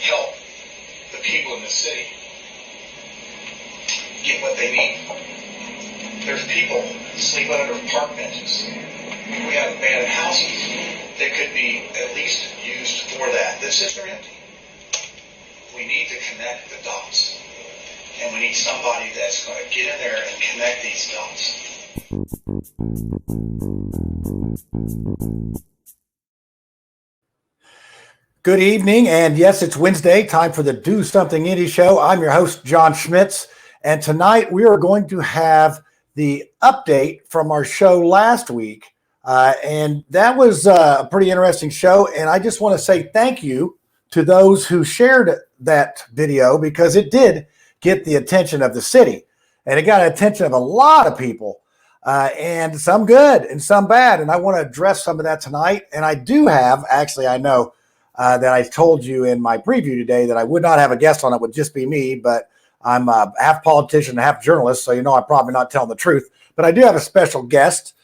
help the people in the city get what they need. There's people sleeping under park benches. We have abandoned houses that could be at least used for that sits there empty. We need to connect the dots. And we need somebody that's going to get in there and connect these dots. Good evening, and yes, it's Wednesday, time for the Do Something Indie Show. I'm your host, John Schmitz, and tonight we are going to have the update from our show last week, and that was a pretty interesting show, and I just want to say thank you to those who shared that video because it did get the attention of the city, and it got the attention of a lot of people, and some good and some bad, and I want to address some of that tonight, and I do have, actually I know, that I told you in my preview today that I would not have a guest on. It would just be me, but I'm half politician, half journalist, so you know I'm probably not telling the truth. But I do have a special guest,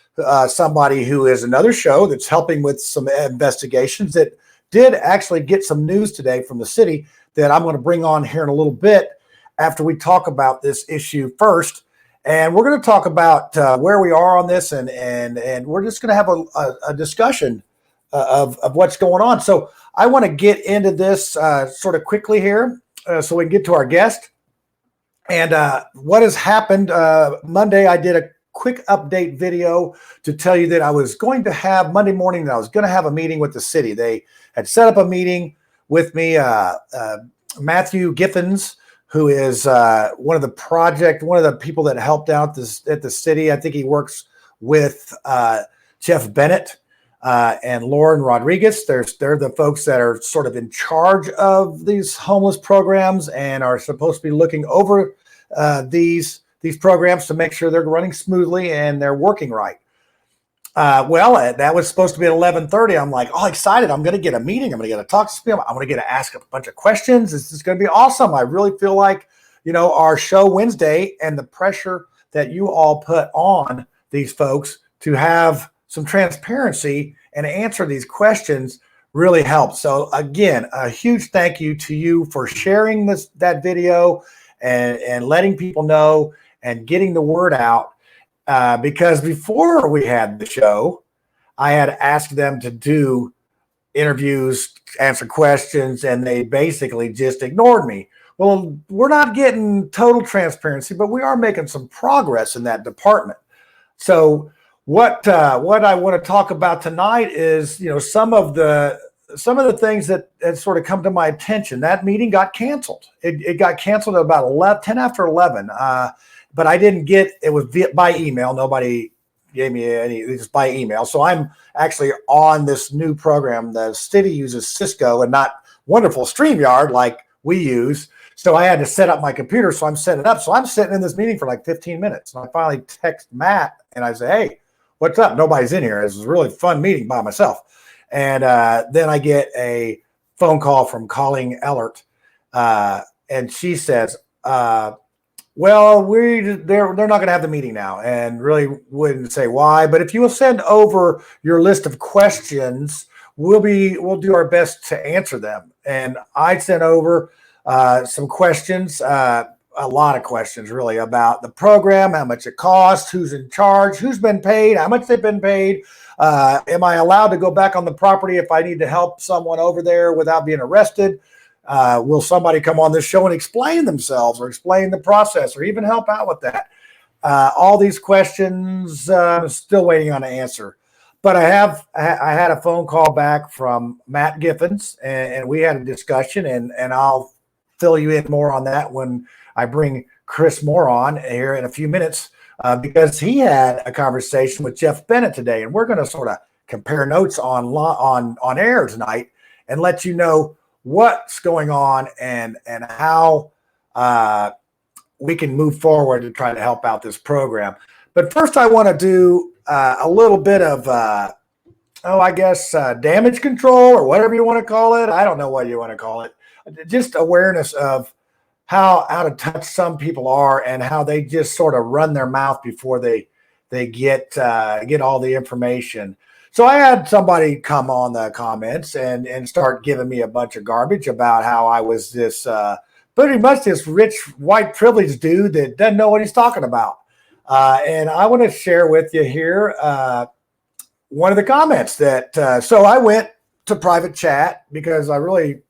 somebody who is another show that's helping with some investigations that did actually get some news today from the city that I'm going to bring on here in a little bit after we talk about this issue first. And we're going to talk about where we are on this, and we're just going to have a discussion of what's going on. So I want to get into this sort of quickly here so we can get to our guest. And what has happened Monday, I did a quick update video to tell you that I was going to have Monday morning that I was going to have a meeting with the city. They had set up a meeting with me, Matthew Giffens, who is one of the people that helped out at the city. I think he works with Jeff Bennett and Lauren Rodriguez. They're the folks that are sort of in charge of these homeless programs and are supposed to be looking over these programs to make sure they're running smoothly and they're working right. That was supposed to be at 11:30. I'm like, oh, excited. I'm going to get a meeting. I'm going to get to talk to people. I'm going to get to ask a bunch of questions. This is going to be awesome. I really feel like, our show Wednesday and the pressure that you all put on these folks to have some transparency and answer these questions really helps. So again, a huge thank you to you for sharing that video and letting people know and getting the word out. Because before we had the show, I had asked them to do interviews, answer questions, and they basically just ignored me. Well, we're not getting total transparency, but we are making some progress in that department. So what I want to talk about tonight is, some of the things that sort of come to my attention. That meeting got canceled. It got canceled at about 10 after 11. But I didn't get, it was by email. Nobody gave me any, it was by email. So I'm actually on this new program. The city uses Cisco and not wonderful StreamYard like we use. So I had to set up my computer. So I'm setting it up. So I'm sitting in this meeting for like 15 minutes. And I finally text Matt and I say, hey, what's up? Nobody's in here. This is a really fun meeting by myself. And then I get a phone call from Colleen Ellert. And she says, well, they're not going to have the meeting now, and really wouldn't say why. But if you will send over your list of questions, we'll do our best to answer them. And I sent over some questions, a lot of questions really about the program, how much it costs, who's in charge, who's been paid, how much they've been paid. Am I allowed to go back on the property if I need to help someone over there without being arrested? Will somebody come on this show and explain themselves or explain the process or even help out with that? All these questions, I'm still waiting on an answer. But I had a phone call back from Matt Giffens, and we had a discussion, and I'll fill you in more on that when I bring Chris Moore on here in a few minutes, because he had a conversation with Jeff Bennett today, and we're going to sort of compare notes on air tonight and let you know what's going on and how we can move forward to try to help out this program. But first, I want to do a little bit of, damage control or whatever you want to call it. I don't know what you want to call it. Just awareness of how out of touch some people are and how they just sort of run their mouth before they get all the information. So I had somebody come on the comments and start giving me a bunch of garbage about how I was this pretty much this rich white privileged dude that doesn't know what he's talking about. And I want to share with you here one of the comments that so I went to private chat because I really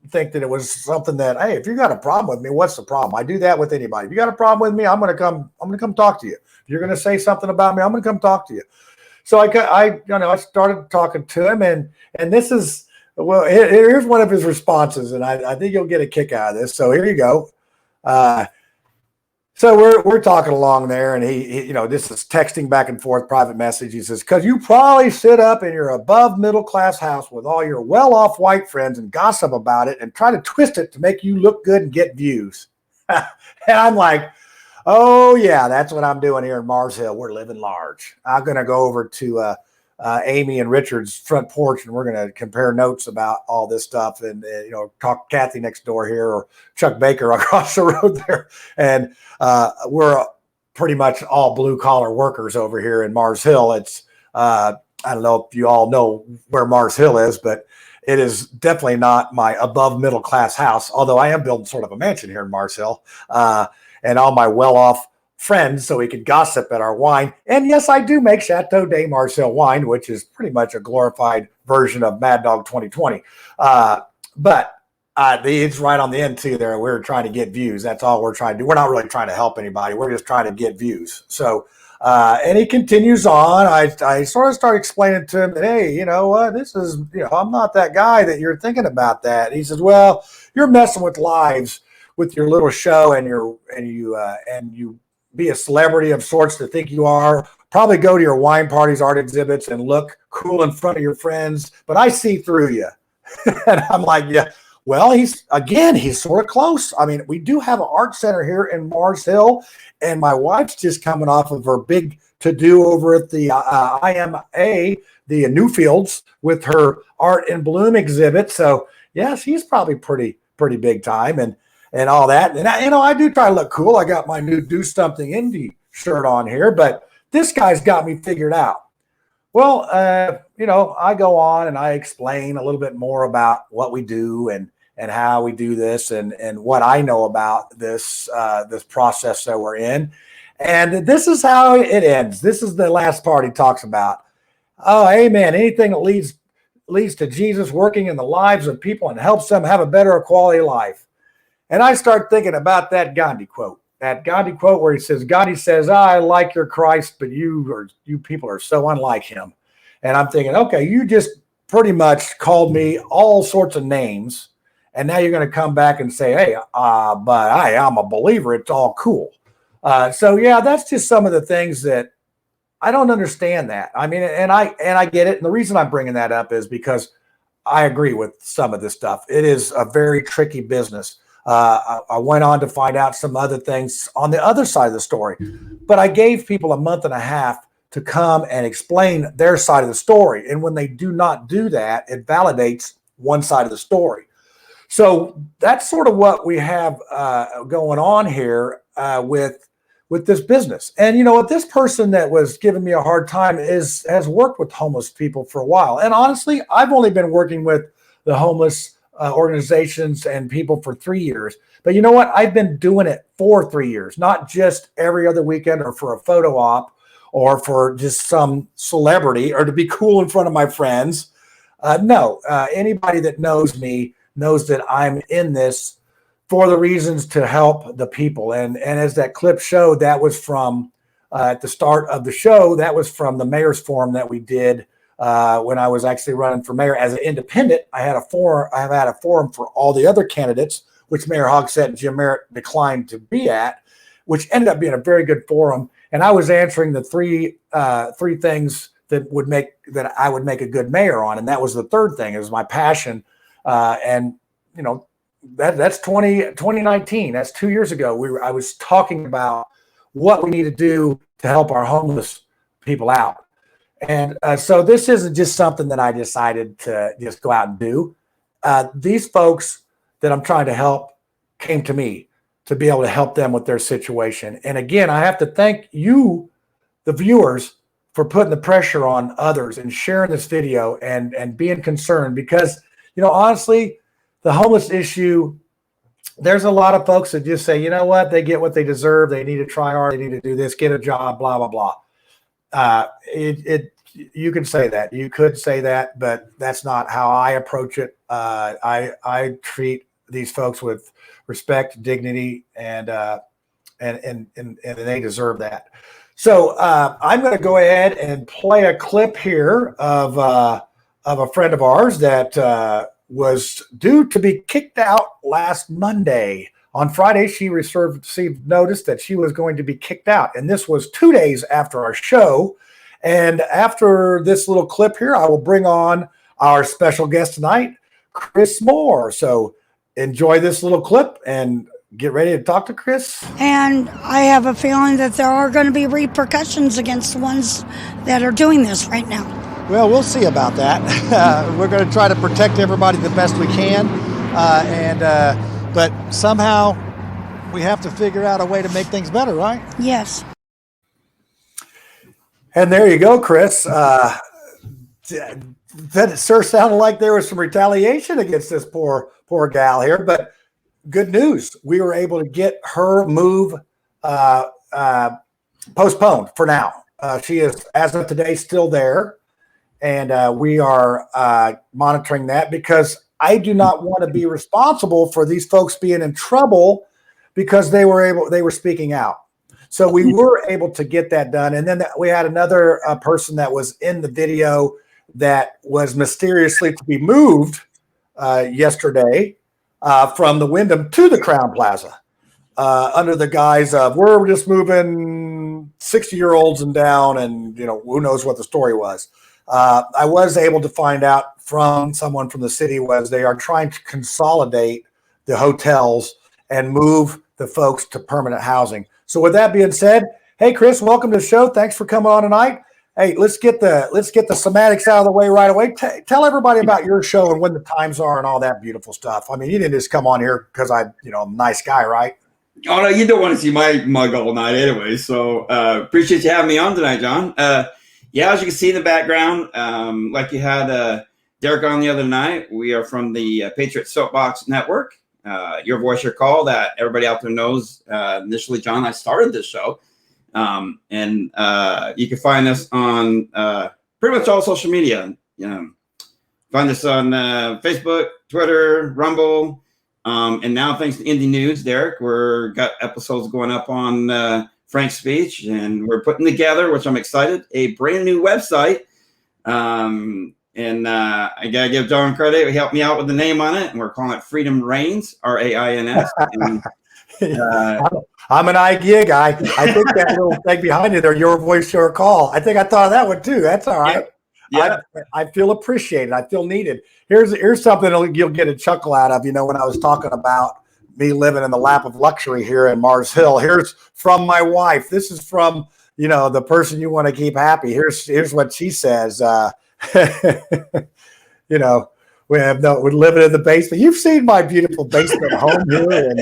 think that it was something that, hey, if you got a problem with me, what's the problem? I do that with anybody. If you got a problem with me, I'm going to come talk to you. If you're going to say something about me, I'm going to come talk to you. So I started talking to him, and this is, well, here's one of his responses, and I think you'll get a kick out of this. So here you go. So we're talking along there, and he this is texting back and forth, private message. He says, "Because you probably sit up in your above middle class house with all your well off white friends and gossip about it and try to twist it to make you look good and get views." And I'm like, oh yeah, that's what I'm doing here in Mars Hill. We're living large. I'm going to go over to Amy and Richard's front porch, and we're going to compare notes about all this stuff, and talk to Kathy next door here, or Chuck Baker across the road there, and we're pretty much all blue collar workers over here in Mars Hill. It's I don't know if you all know where Mars Hill is, but it is definitely not my above middle class house. Although I am building sort of a mansion here in Mars Hill, and all my well off friends so we could gossip at our wine. And yes, I do make Chateau de Marcel wine, which is pretty much a glorified version of Mad Dog 2020. But it's right on the end too there. We're trying to get views. That's all we're trying to do. We're not really trying to help anybody. We're just trying to get views. So, and he continues on. I sort of start explaining to him that, hey, you know what, this is, I'm not that guy that you're thinking about that. And he says, well, you're messing with lives with your little show, and you be a celebrity of sorts to think you are, probably go to your wine parties, art exhibits, and look cool in front of your friends, but I see through you. And I'm like, yeah, well, he's sort of close. I mean, we do have an art center here in Mars Hill, and my wife's just coming off of her big to-do over at the IMA, the Newfields, with her Art in Bloom exhibit. So yes, he's probably pretty big time, and all that. And I do try to look cool. I got my new Do Something Indie shirt on here, but this guy's got me figured out. Well, I go on and I explain a little bit more about what we do and how we do this and what I know about this process that we're in. And this is how it ends. This is the last part he talks about. Oh, amen. Anything that leads to Jesus working in the lives of people and helps them have a better quality of life. And I start thinking about that Gandhi quote where he says, Gandhi says, I like your Christ, but you people are so unlike him. And I'm thinking, okay, you just pretty much called me all sorts of names. And now you're going to come back and say, hey, but I'm a believer. It's all cool. So yeah, that's just some of the things that I don't understand that. I mean, and I get it. And the reason I'm bringing that up is because I agree with some of this stuff. It is a very tricky business. I went on to find out some other things on the other side of the story, but I gave people a month and a half to come and explain their side of the story. And when they do not do that, it validates one side of the story. So that's sort of what we have going on here with this business. And you know what, this person that was giving me a hard time has worked with homeless people for a while. And honestly, I've only been working with the homeless organizations and people for 3 years. But you know what? I've been doing it for 3 years, not just every other weekend or for a photo op or for just some celebrity or to be cool in front of my friends. No, anybody that knows me knows that I'm in this for the reasons to help the people. And as that clip showed, that was from at the start of the show, that was from the mayor's forum that we did when I was actually running for mayor as an independent. I have had a forum for all the other candidates, which Mayor Hogsett and Jim Merritt declined to be at, which ended up being a very good forum. And I was answering the three things that I would make a good mayor on. And that was the third thing, is my passion. And that's 2019. That's 2 years ago. I was talking about what we need to do to help our homeless people out. And so this isn't just something that I decided to just go out and do. These folks that I'm trying to help came to me to be able to help them with their situation. And again, I have to thank you, the viewers, for putting the pressure on others and sharing this video and being concerned because, honestly, the homeless issue, there's a lot of folks that just say, you know what, they get what they deserve. They need to try hard. They need to do this, get a job, blah, blah, blah. You can say that. You could say that, but that's not how I approach it. I treat these folks with respect, dignity, and they deserve that. So I'm going to go ahead and play a clip here of a friend of ours that was due to be kicked out last Monday. On Friday, she received notice that she was going to be kicked out, and this was 2 days after our show. And after this little clip here, I will bring on our special guest tonight, Chris Moore. So enjoy this little clip and get ready to talk to Chris. And I have a feeling that there are going to be repercussions against the ones that are doing this right now. Well, we'll see about that. We're going to try to protect everybody the best we can. But somehow we have to figure out a way to make things better, right? Yes. And there you go, Chris. That sure sounded like there was some retaliation against this poor gal here, but good news. We were able to get her move postponed for now. She is, as of today, still there. And we are monitoring that because I do not want to be responsible for these folks being in trouble because they were speaking out. So we were able to get that done. And then we had another person that was in the video that was mysteriously to be moved yesterday from the Wyndham to the Crowne Plaza under the guise of we're just moving 60-year-olds and down, and who knows what the story was. I was able to find out from someone from the city was they are trying to consolidate the hotels and move the folks to permanent housing. So with that being said, hey Chris, welcome to the show. Thanks for coming on tonight. Hey, let's get the semantics out of the way right away. Tell everybody about your show and when the times are and all that beautiful stuff. I mean, you didn't just come on here because I'm a nice guy, right? Oh no, you don't want to see my mug all night anyway. So appreciate you having me on tonight, John. Yeah, as you can see in the background, like you had Derek on the other night, we are from the Patriot Soapbox Network. Your Voice, Your Call, that everybody out there knows. Initially, John, I started this show. And you can find us on pretty much all social media. Find us on Facebook, Twitter, Rumble. And now, thanks to Indie News, Derek, we've got episodes going up on Frank's speech, and we're putting together, which I'm excited, a brand new website. And I got to give John credit. He helped me out with the name on it, and we're calling it Freedom Reigns, RAINS. I'm an IGA guy. I think that little thing behind you there, Your Voice, Your Call. I think I thought of that one too. That's all right. Yeah. I feel appreciated. I feel needed. Here's something you'll get a chuckle out of. When I was talking about me living in the lap of luxury here in Mars Hill, here's from my wife. This is from, the person you want to keep happy. Here's what she says. We're living in the basement. You've seen my beautiful basement home here, and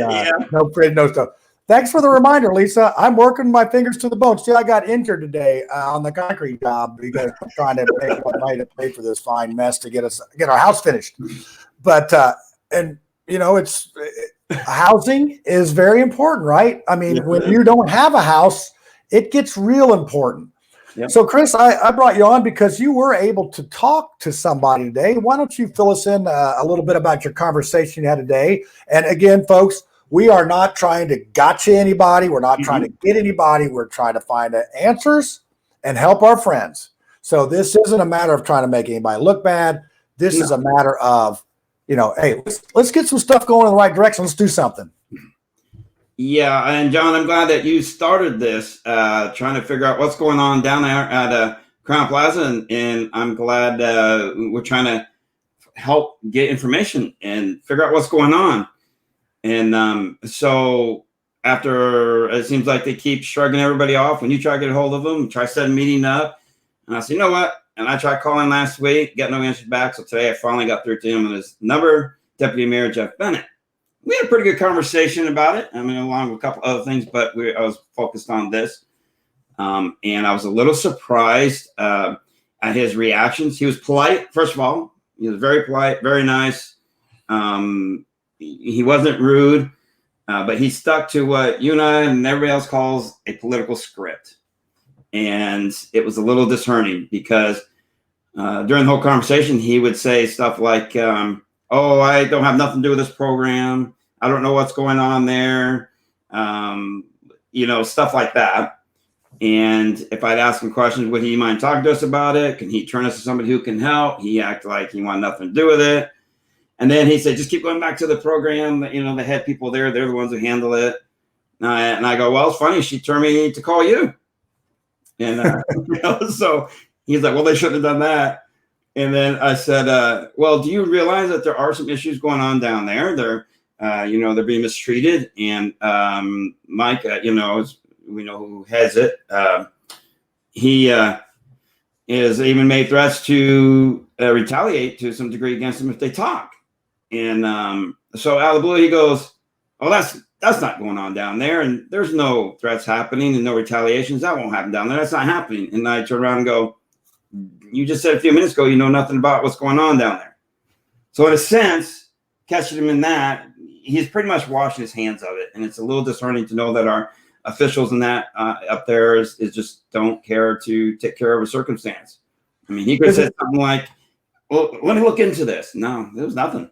no fridge, no stuff. Thanks for the reminder, Lisa. I'm working my fingers to the bone. See, I got injured today on the concrete job because I'm trying to make enough money to pay for this fine mess to get our house finished. But it's housing is very important, right? I mean, when you don't have a house, it gets real important. Yep. So, Chris, I brought you on because you were able to talk to somebody today. Why don't you fill us in a little bit about your conversation you had today? And again, folks, we are not trying to gotcha anybody. We're not trying to get anybody. We're trying to find answers and help our friends. So this isn't a matter of trying to make anybody look bad. This is a matter of, hey, let's get some stuff going in the right direction. Let's do something. Yeah, and John, I'm glad that you started this, trying to figure out what's going on down there at Crowne Plaza, and I'm glad we're trying to help get information and figure out what's going on. And so after it seems like they keep shrugging everybody off, when you try to get a hold of them, try setting a meeting up, and I said, you know what? And I tried calling last week, got no answers back. So today I finally got through to him and his number, Deputy Mayor Jeff Bennett. We had a pretty good conversation about it. I mean, along with a couple other things, but I was focused on this. And I was a little surprised at his reactions. He was polite, first of all. He was very polite, very nice. He wasn't rude, but he stuck to what you and I and everybody else calls a political script. And it was a little disheartening because during the whole conversation, he would say stuff like, oh, I don't have nothing to do with this program. I don't know what's going on there. Stuff like that. And if I'd ask him questions, would he mind talking to us about it? Can he turn us to somebody who can help? He acted like he wanted nothing to do with it. And then he said, just keep going back to the program. The head people there, they're the ones who handle it. And I go, well, it's funny. She turned me to call you. And so he's like, well, they shouldn't have done that. And then I said, well, do you realize that there are some issues going on down there? They're being mistreated. And Mike, we know who has it. He has even made threats to retaliate to some degree against them if they talk. And so out of the blue, he goes, oh, that's not going on down there. And there's no threats happening and no retaliations. That won't happen down there. That's not happening. And I turn around and go, you just said a few minutes ago, you know nothing about what's going on down there. So in a sense, catching him in that, he's pretty much washing his hands of it. And it's a little disheartening to know that our officials in that up there is just don't care to take care of a circumstance. I mean, he could have said something like, well, let me look into this. No, there was nothing.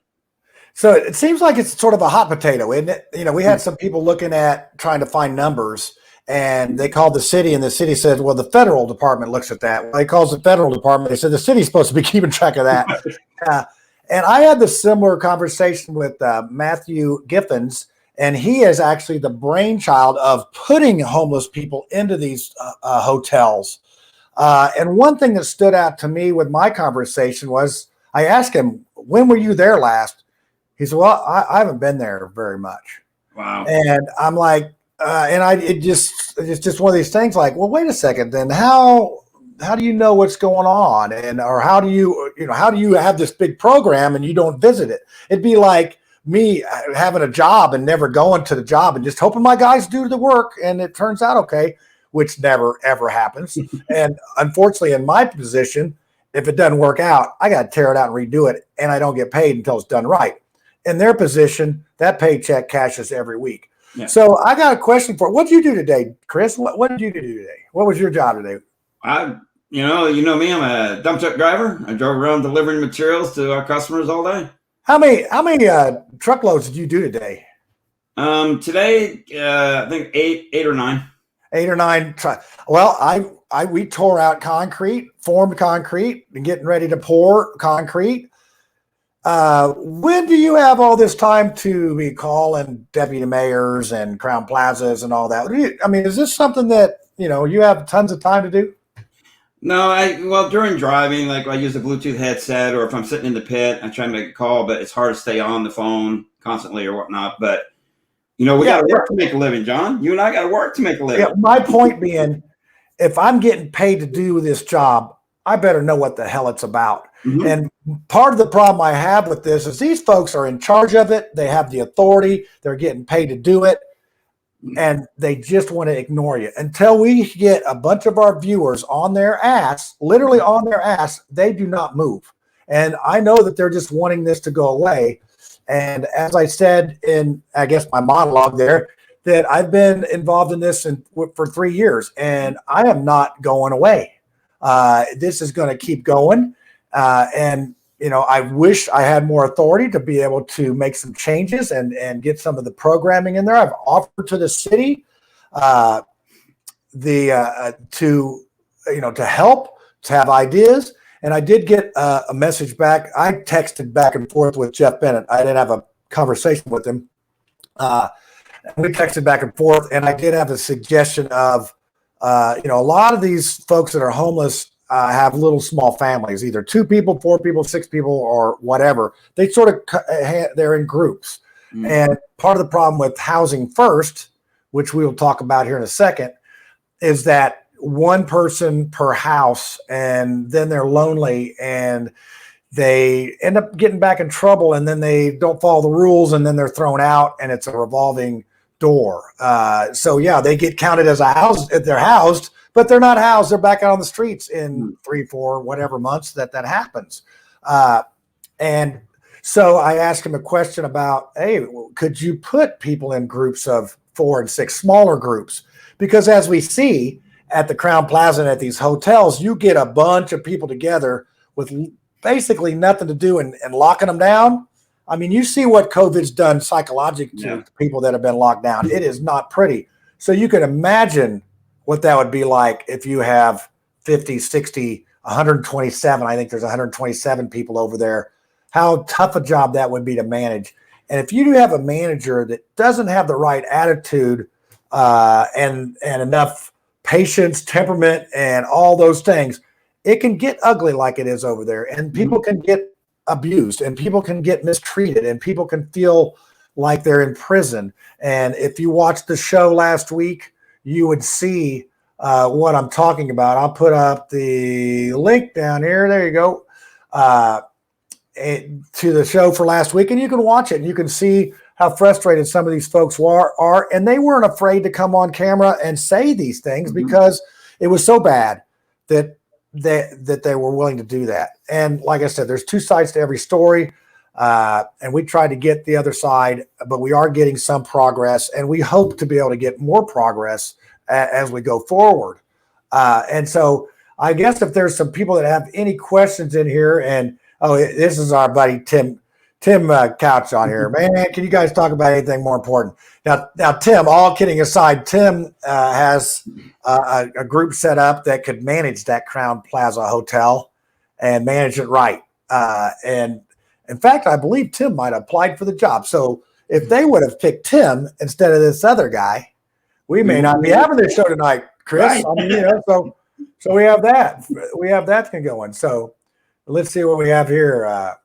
So it seems like it's sort of a hot potato, isn't it? We had some people looking at trying to find numbers, and they called the city, and the city said, well, the federal department looks at that. Well, they calls the federal department. They said the city's supposed to be keeping track of that. And I had this similar conversation with Matthew Giffens, and he is actually the brainchild of putting homeless people into these hotels. And one thing that stood out to me with my conversation was I asked him, when were you there last? He said, well, I haven't been there very much. Wow. And I'm like, it's just one of these things like, well, wait a second, then how do you know what's going on? Or how do you have this big program and you don't visit it? It'd be like me having a job and never going to the job and just hoping my guys do the work and it turns out okay, which never, ever happens. And unfortunately, in my position, if it doesn't work out, I got to tear it out and redo it, and I don't get paid until it's done right. In their position, that paycheck cashes every week. Yeah. So I got a question for, what did you do today, Chris? What did you do today? What was your job today? You know me, I'm a dump truck driver. I drove around delivering materials to our customers all day. How many truckloads did you do today? Today, I think eight or nine. 8 or 9. Well, we tore out concrete, formed concrete, and getting ready to pour concrete. When do you have all this time to be calling deputy mayors and Crowne Plazas and all that? Is this something that, you have tons of time to do? No, during driving, like I use a Bluetooth headset, or if I'm sitting in the pit, I try to make a call, but it's hard to stay on the phone constantly or whatnot. But, we got to work to make a living, John. You and I got to work to make a living. Yeah, my point being, if I'm getting paid to do this job, I better know what the hell it's about. Mm-hmm. And part of the problem I have with this is these folks are in charge of it. They have the authority. They're getting paid to do it. And they just want to ignore you. Until we get a bunch of our viewers on their ass, literally on their ass, they do not move. And I know that they're just wanting this to go away. And as I said in, I guess, my monologue there, that I've been involved in this for 3 years, and I am not going away. This is going to keep going. And I wish I had more authority to be able to make some changes and get some of the programming in there. I've offered to the city to help, to have ideas. And I did get a message back. I texted back and forth with Jeff Bennett. I didn't have a conversation with him. We texted back and forth, and I did have a suggestion of, a lot of these folks that are homeless have little small families, either 2 people, 4 people, 6 people, or whatever. They sort of, they're in groups. Mm-hmm. And part of the problem with Housing First, which we will talk about here in a second, is that one person per house, and then they're lonely and they end up getting back in trouble, and then they don't follow the rules, and then they're thrown out, and it's a revolving door. So yeah, they get counted as a house. They're housed, but they're not housed. They're back out on the streets in 3, 4, whatever months that happens. And so I asked him a question about, hey, could you put people in groups of 4 and 6, smaller groups? Because as we see at the Crowne Plaza and at these hotels, you get a bunch of people together with basically nothing to do and locking them down. I mean, you see what COVID's done psychologically to people that have been locked down. It is not pretty. So you can imagine what that would be like if you have 50, 60, 127. I think there's 127 people over there. How tough a job that would be to manage. And if you do have a manager that doesn't have the right attitude and enough patience, temperament, and all those things, it can get ugly like it is over there. And people can get abused, and people can get mistreated, and people can feel like they're in prison. And if you watched the show last week, you would see what I'm talking about. I'll put up the link down here. There you go. To the show for last week, and you can watch it and you can see how frustrated some of these folks are, and they weren't afraid to come on camera and say these things because it was so bad that they were willing to do that. And like I said, there's two sides to every story, and we tried to get the other side, but we are getting some progress, and we hope to be able to get more progress as we go forward. And so I guess if there's some people that have any questions in here, and this is our buddy Tim Couch on here. Man, can you guys talk about anything more important? Now, Tim, all kidding aside, Tim has a group set up that could manage that Crowne Plaza Hotel and manage it right. And in fact, I believe Tim might have applied for the job. So if they would have picked Tim instead of this other guy, we may not be having this show tonight, Chris. Right. I mean, so we have that. We have that thing going. So let's see what we have here. I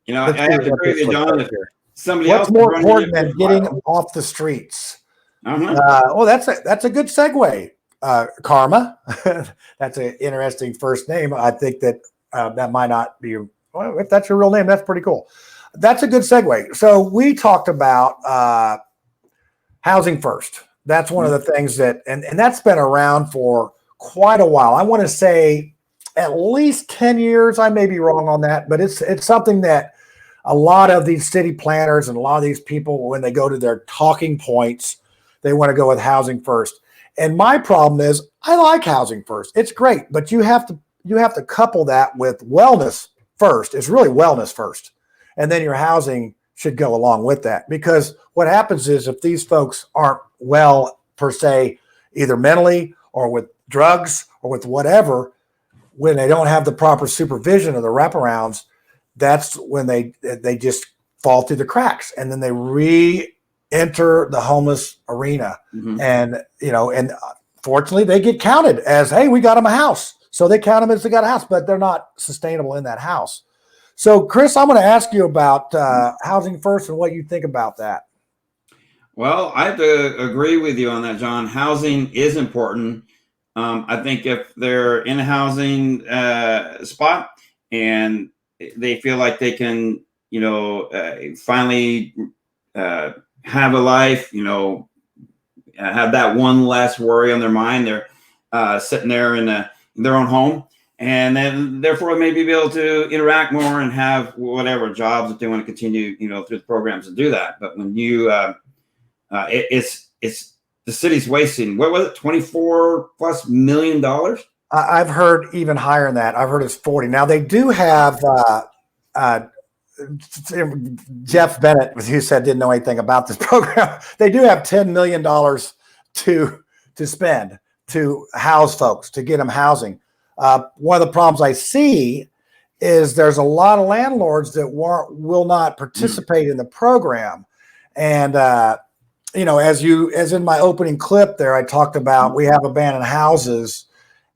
have to agree with you, John. If somebody What's else more important than getting off the streets? That's a good segue, Karma. That's an interesting first name. I think that that might not be. Well, if that's your real name, that's pretty cool. That's a good segue. So we talked about housing first. That's one of the things that, and that's been around for quite a while. I want to say at least 10 years. I may be wrong on that, but it's something that a lot of these city planners and a lot of these people, when they go to their talking points, they want to go with housing first. And my problem is I like housing first. It's great, but you have to couple that with wellness first. It's really wellness first. And then your housing should go along with that, because what happens is if these folks aren't well per se, either mentally or with drugs or with whatever, when they don't have the proper supervision or the wraparounds, that's when they just fall through the cracks, and then they re-enter the homeless arena. And fortunately they get counted as, hey, we got them a house. So they count them as they got a house, but they're not sustainable in that house. So Chris, I'm going to ask you about housing first and what you think about that. Well, I have to agree with you on that, John. Housing is important. I think if they're in a housing spot and they feel like they can, finally have a life, have that one less worry on their mind. They're sitting there in their own home, and then therefore maybe be able to interact more and have whatever jobs that they want to continue, through the programs and do that. But when you, it's the city's wasting, what was it, $24+ million? I've heard even higher than that. I've heard it's 40. Now they do have Jeff Bennett, who said didn't know anything about this program. They do have $10 million to spend to house folks, to get them housing. One of the problems I see is there's a lot of landlords that will not participate in the program. And as in my opening clip there, I talked about we have abandoned houses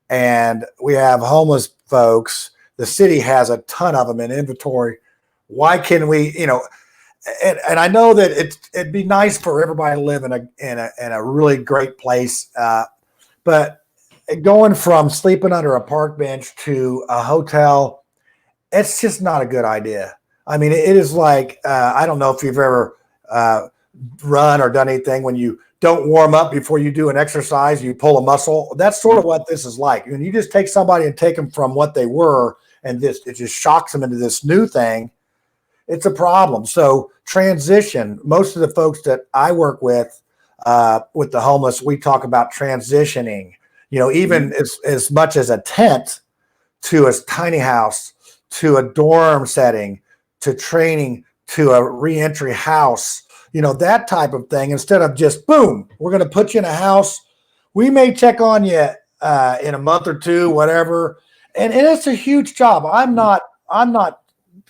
and we have homeless folks. The city has a ton of them in inventory. Why can we, and I know that it'd be nice for everybody to live in a really great place, but going from sleeping under a park bench to a hotel, it's just not a good idea. I mean, it is like I don't know if you've ever run or done anything when you don't warm up before you do an exercise, you pull a muscle. That's sort of what this is like. And you just take somebody and take them from what they were, and it just shocks them into this new thing. It's a problem. So transition, most of the folks that I work with the homeless, we talk about transitioning, even as much as a tent to a tiny house, to a dorm setting, to training, to a reentry house, that type of thing, instead of just boom, we're going to put you in a house. We may check on you in a month or two, whatever. And it's a huge job. I'm not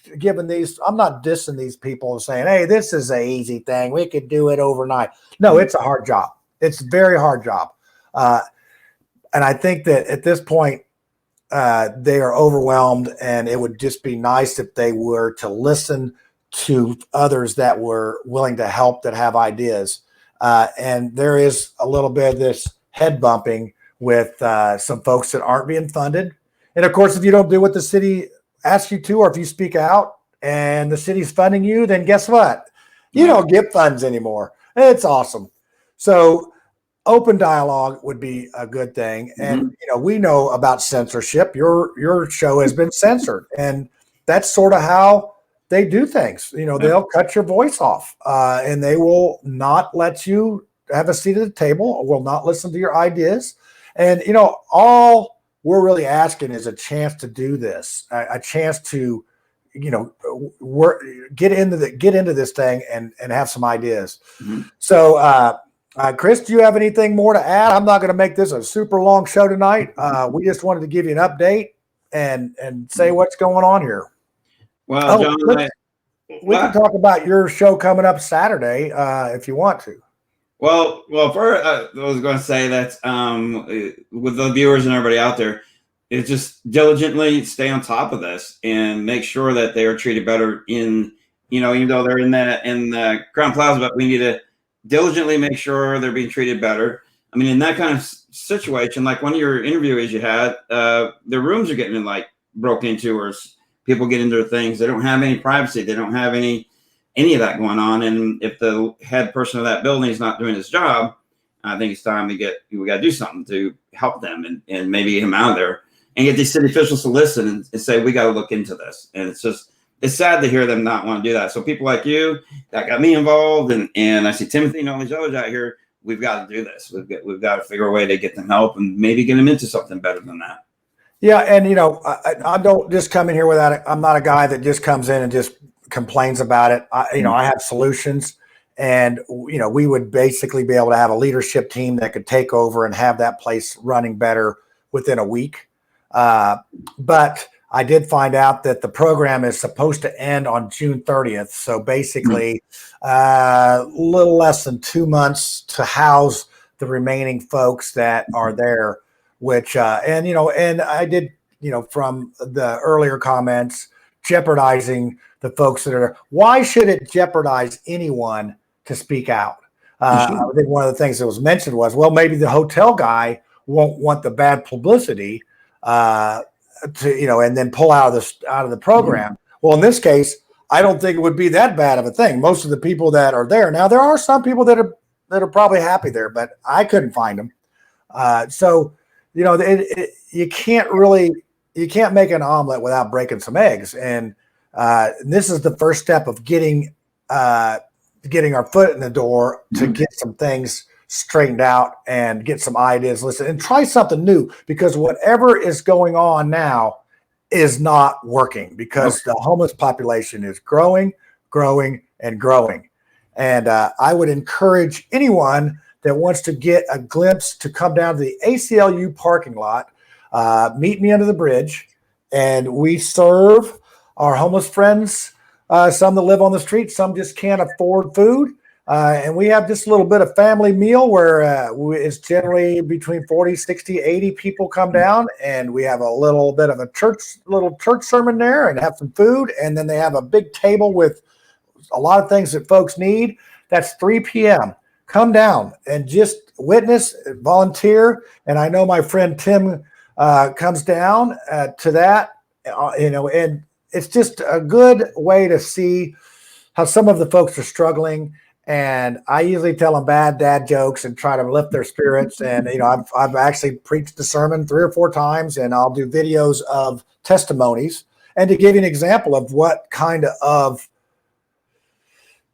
dissing these people and saying, hey, this is an easy thing. We could do it overnight. No, it's a hard job. It's a very hard job. And I think that at this point, they are overwhelmed, and it would just be nice if they were to listen to others that were willing to help, that have ideas. And there is a little bit of this head bumping with some folks that aren't being funded. And of course, if you don't do what the city asks you to, or if you speak out and the city's funding you, then guess what? You don't get funds anymore. It's awesome. So open dialogue would be a good thing. And, we know about censorship. Your show has been censored, and that's sort of how they do things. They'll cut your voice off, and they will not let you have a seat at the table, will not listen to your ideas. And, all we're really asking is a chance to do this, a chance to, get into this thing and have some ideas. So, Chris, do you have anything more to add? I'm not going to make this a super long show tonight. We just wanted to give you an update and say what's going on here. Well, John, we can talk about your show coming up Saturday if you want to. Well, first, I was going to say that with the viewers and everybody out there, is just diligently stay on top of this and make sure that they are treated better even though they're in the Crowne Plaza, but we need to diligently make sure they're being treated better. I mean, in that kind of situation, like one of your interviewees you had, their rooms are getting broken into, or people get into their things. They don't have any privacy. They don't have any of that going on. And if the head person of that building is not doing his job, I think it's time we got to do something to help them and maybe get him out of there and get these city officials to listen and say, we got to look into this. And it's sad to hear them not want to do that. So people like you that got me involved, and I see Timothy and all these others out here, we've got to do this. We've got to figure a way to get them help and maybe get them into something better than that. Yeah. And, I don't just come in here without it. I'm not a guy that just comes in and just complains about it. I have solutions, and, we would basically be able to have a leadership team that could take over and have that place running better within a week. But I did find out that the program is supposed to end on June 30th. So basically a little less than 2 months to house the remaining folks that are there, which, and I did, from the earlier comments, jeopardizing the folks that are there. Why should it jeopardize anyone to speak out? I think one of the things that was mentioned was, well, maybe the hotel guy won't want the bad publicity, and then pull out of the program. Well, in this case, I don't think it would be that bad of a thing. Most of the people that are there now, there are some people that are probably happy there, but I couldn't find them. So you can't make an omelet without breaking some eggs, and this is the first step of getting our foot in the door to get some things straightened out and get some ideas listed and try something new, because whatever is going on now is not working, because the homeless population is growing. And I would encourage anyone that wants to get a glimpse to come down to the ACLU parking lot, meet me under the bridge, and we serve our homeless friends, some that live on the street, some just can't afford food. And we have just a little bit of family meal where it's generally between 40, 60, 80 people come down, and we have a little bit of a church sermon there and have some food. And then they have a big table with a lot of things that folks need. That's 3 p.m. Come down and just witness, volunteer. And I know my friend Tim comes down to that, and it's just a good way to see how some of the folks are struggling. And I usually tell them bad dad jokes and try to lift their spirits. And, I've actually preached a sermon 3 or 4 times, and I'll do videos of testimonies. And to give you an example of what kind of,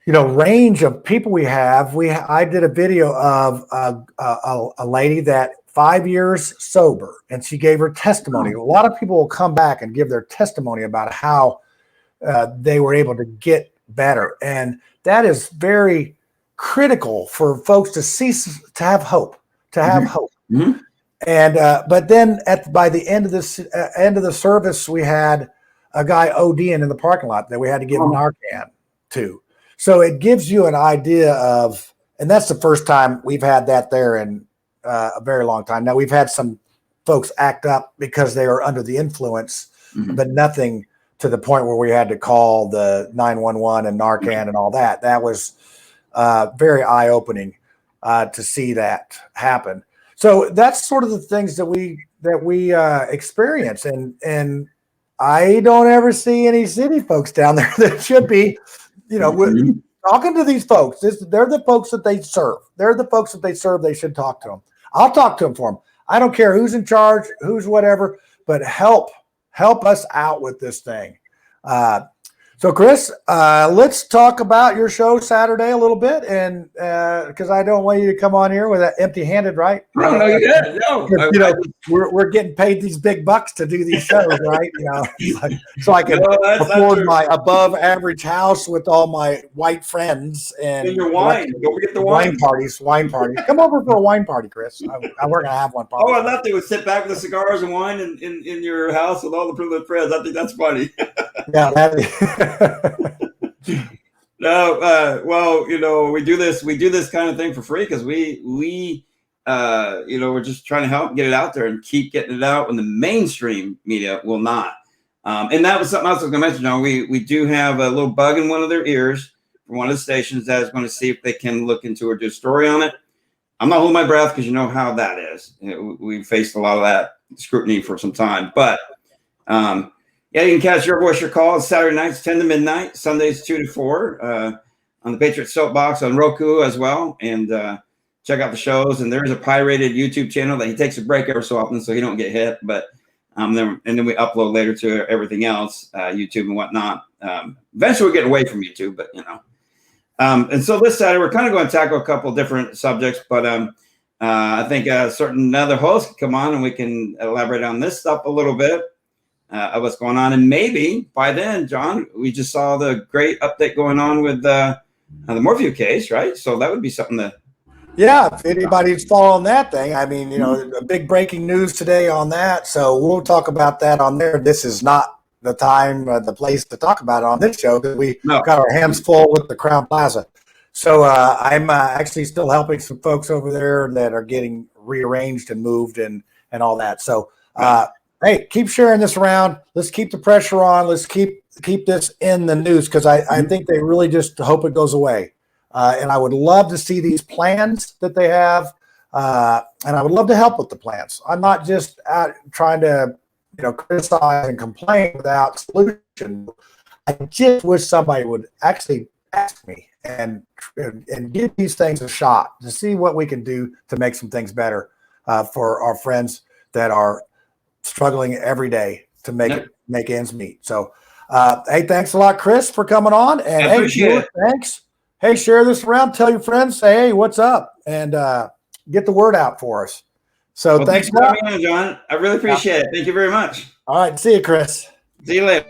range of people we have, I did a video of a lady that 5 years sober, and she gave her testimony. A lot of people will come back and give their testimony about how they were able to get better. And that is very critical for folks to have hope, Mm-hmm. And but then by the end of the service, we had a guy ODing in the parking lot that we had to give Narcan to. So it gives you an idea of, and that's the first time we've had that there in a very long time. Now, we've had some folks act up because they were under the influence, but nothing to the point where we had to call the 911 and Narcan and all that. That was very eye-opening to see that happen. So that's sort of the things that we experience, and I don't ever see any city folks down there that should be, talking to these folks. They're the folks that they serve. They're the folks that they serve. They should talk to them. I'll talk to them for them. I don't care who's in charge, who's whatever, but help us out with this thing. So Chris, let's talk about your show Saturday a little bit, and because I don't want you to come on here with that empty-handed, right? No, you did. No, we're getting paid these big bucks to do these shows, right? So I can afford my above-average house with all my white friends and your wine. Don't forget the wine parties. Come over for a wine party, Chris. We're gonna have one. Oh, I'd love to sit back with the cigars and wine in your house with all the privileged friends. I think that's funny. Yeah. No, well, we do this kind of thing for free because we're just trying to help get it out there and keep getting it out when the mainstream media will not. And that was something else I was going to mention. John, we do have a little bug in one of their ears from one of the stations that is going to see if they can look into or do a story on it. I'm not holding my breath because you know how that is. We faced a lot of that scrutiny for some time, but yeah, you can catch Your Voice, Your Call Saturday nights, 10 to midnight, Sundays, 2 to 4, on the Patriot Soapbox on Roku as well. And check out the shows. And there's a pirated YouTube channel that he takes a break every so often so he don't get hit. But then we upload later to everything else, YouTube and whatnot. Eventually we'll get away from YouTube, but and so this Saturday we're kind of going to tackle a couple different subjects, but I think another host can come on and we can elaborate on this stuff a little bit. Of what's going on, and maybe by then, John, we just saw the great update going on with the Morphew case, right? So that would be something that. Yeah, if anybody's following that thing, I mean, a big breaking news today on that. So we'll talk about that on there. This is not the time, the place to talk about it on this show because we got our hands full with the Crowne Plaza. So I'm actually still helping some folks over there that are getting rearranged and moved and all that. So. Hey, keep sharing this around. Let's keep the pressure on. Let's keep this in the news because I think they really just hope it goes away. And I would love to see these plans that they have, and I would love to help with the plans. I'm not just out trying to, criticize and complain without solution. I just wish somebody would actually ask me and give these things a shot to see what we can do to make some things better for our friends that are struggling every day to make ends meet. So, hey, thanks a lot, Chris, for coming on. And hey, Stuart, thanks. Hey, share this around. Tell your friends. Say, hey, what's up? And get the word out for us. So, thanks for coming on, John. I really appreciate it. Thank you very much. All right. See you, Chris. See you later.